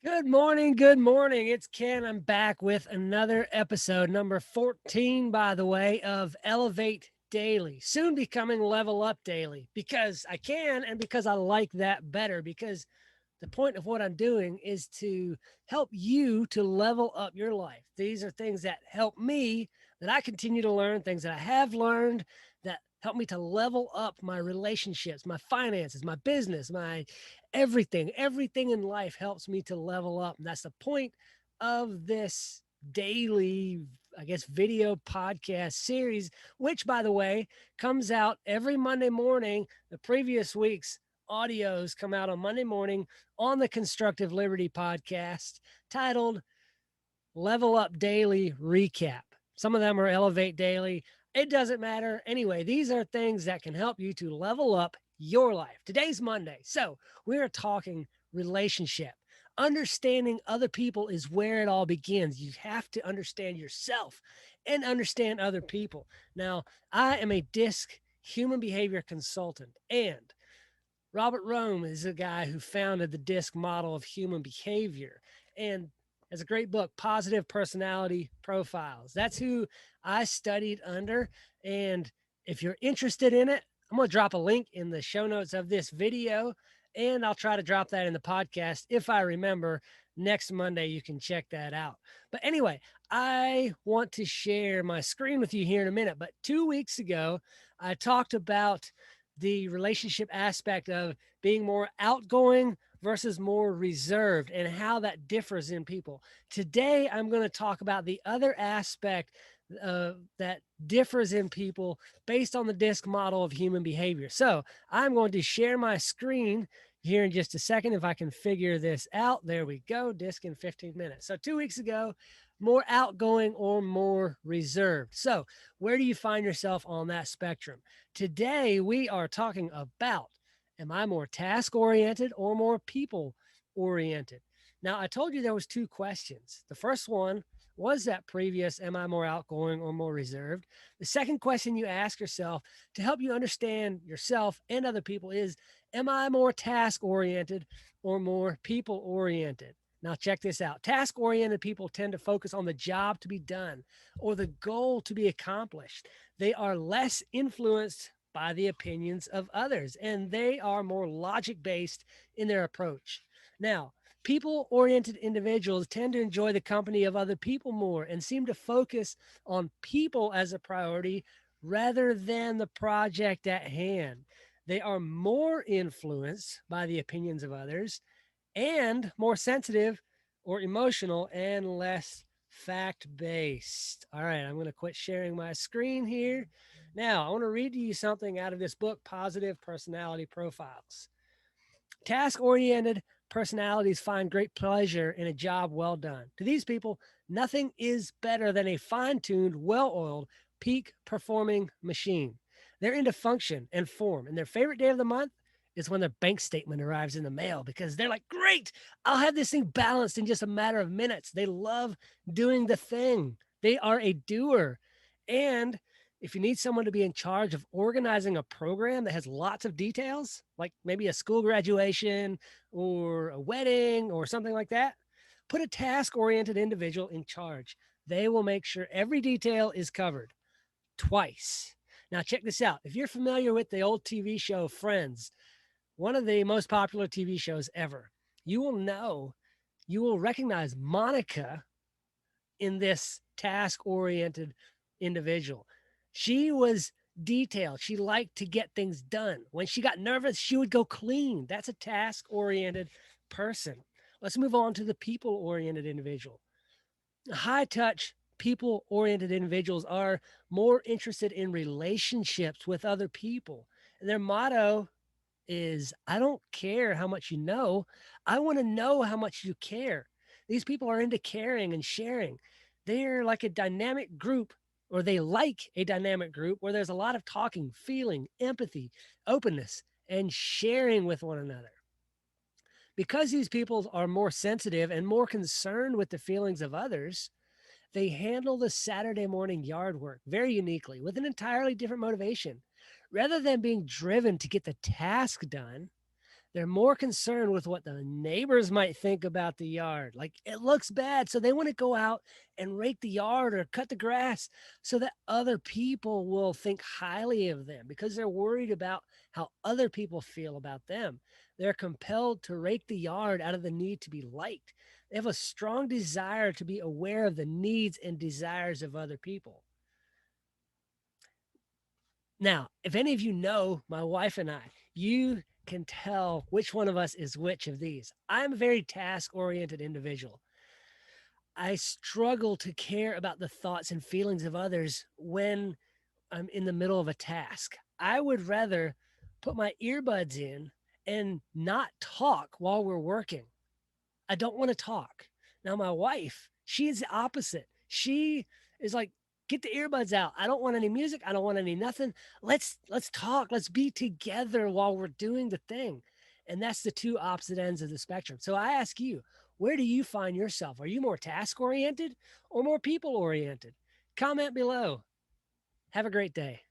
Good morning. Good morning. It's Ken. I'm back with another episode, number 14, by the way, of Elevate Daily, soon becoming Level Up Daily, because I can and because I like that better. Because the point of what I'm doing is to help you to level up your life. These are things that help me, that I continue to learn, things that I have learned that help me to level up my relationships, my finances, my business, my everything. Everything in life helps me to level up. And that's the point of this daily, I guess, video podcast series, which, by the way, comes out every Monday morning. The previous week's audios come out on Monday morning on the Constructive Liberty podcast, titled Level Up Daily Recap. Some of them are Elevate Daily. It doesn't matter. Anyway, these are things that can help you to level up your life. Today's Monday. So we are talking relationship. Understanding other people is where it all begins. You have to understand yourself and understand other people. Now, I am a DISC human behavior consultant, and Robert Rome is a guy who founded the DISC model of human behavior and has a great book, Positive Personality Profiles. That's who I studied under. And if you're interested in it, I'm going to drop a link in the show notes of this video, and I'll try to drop that in the podcast if I remember. Next Monday, you can check that out. But anyway, I want to share my screen with you here in a minute. But 2 weeks ago, I talked about the relationship aspect of being more outgoing versus more reserved and how that differs in people. Today, I'm going to talk about the other aspect that differs in people based on the DISC model of human behavior. So I'm going to share my screen here in just a second if I can figure this out. There we go, DISC in 15 minutes. So 2 weeks ago, more outgoing or more reserved. So where do you find yourself on that spectrum? Today, we are talking about, am I more task oriented or more people oriented? Now, I told you there was two questions. The first one was that previous, am I more outgoing or more reserved? The second question you ask yourself to help you understand yourself and other people is, am I more task oriented or more people oriented? Now, check this out. Task oriented people tend to focus on the job to be done or the goal to be accomplished. They are less influenced by the opinions of others, and they are more logic based in their approach. Now, people oriented individuals tend to enjoy the company of other people more and seem to focus on people as a priority rather than the project at hand. They are more influenced by the opinions of others and more sensitive or emotional and less fact based. All right, I'm going to quit sharing my screen here. Now, I want to read to you something out of this book, Positive Personality Profiles. Task oriented personalities find great pleasure in a job well done. To these people, nothing is better than a fine tuned, well oiled, peak performing machine. They're into function and form, and their favorite day of the month is when their bank statement arrives in the mail because they're like, great, I'll have this thing balanced in just a matter of minutes. They love doing the thing, they are a doer. And if you need someone to be in charge of organizing a program that has lots of details, like maybe a school graduation or a wedding or something like that, put a task oriented individual in charge. They will make sure every detail is covered twice. Now, check this out. If you're familiar with the old TV show Friends, one of the most popular TV shows ever, you will know, you will recognize Monica in this task oriented individual. She was detailed. She liked to get things done. When she got nervous, she would go clean. That's a task oriented person. Let's move on to the people oriented individual. High touch, people oriented individuals are more interested in relationships with other people. And their motto is, I don't care how much you know. I want to know how much you care. These people are into caring and sharing. They're like a dynamic group, or they like a dynamic group where there's a lot of talking, feeling, empathy, openness, and sharing with one another. Because these people are more sensitive and more concerned with the feelings of others, they handle the Saturday morning yard work very uniquely with an entirely different motivation. Rather than being driven to get the task done, They're more concerned with what the neighbors might think about the yard. Like it looks bad. So they want to go out and rake the yard or cut the grass so that other people will think highly of them because they're worried about how other people feel about them. They're compelled to rake the yard out of the need to be liked. They have a strong desire to be aware of the needs and desires of other people. Now, if any of you know my wife and I, you can tell which one of us is which of these. I'm a very task oriented individual. I struggle to care about the thoughts and feelings of others when I'm in the middle of a task. I would rather put my earbuds in and not talk while we're working. I don't want to talk. Now, my wife, she's the opposite. She is like, get the earbuds out. I don't want any music. I don't want any nothing. Let's talk. Let's be together while we're doing the thing. And that's the two opposite ends of the spectrum. So I ask you, where do you find yourself? Are you more task oriented or more people oriented? Comment below. Have a great day.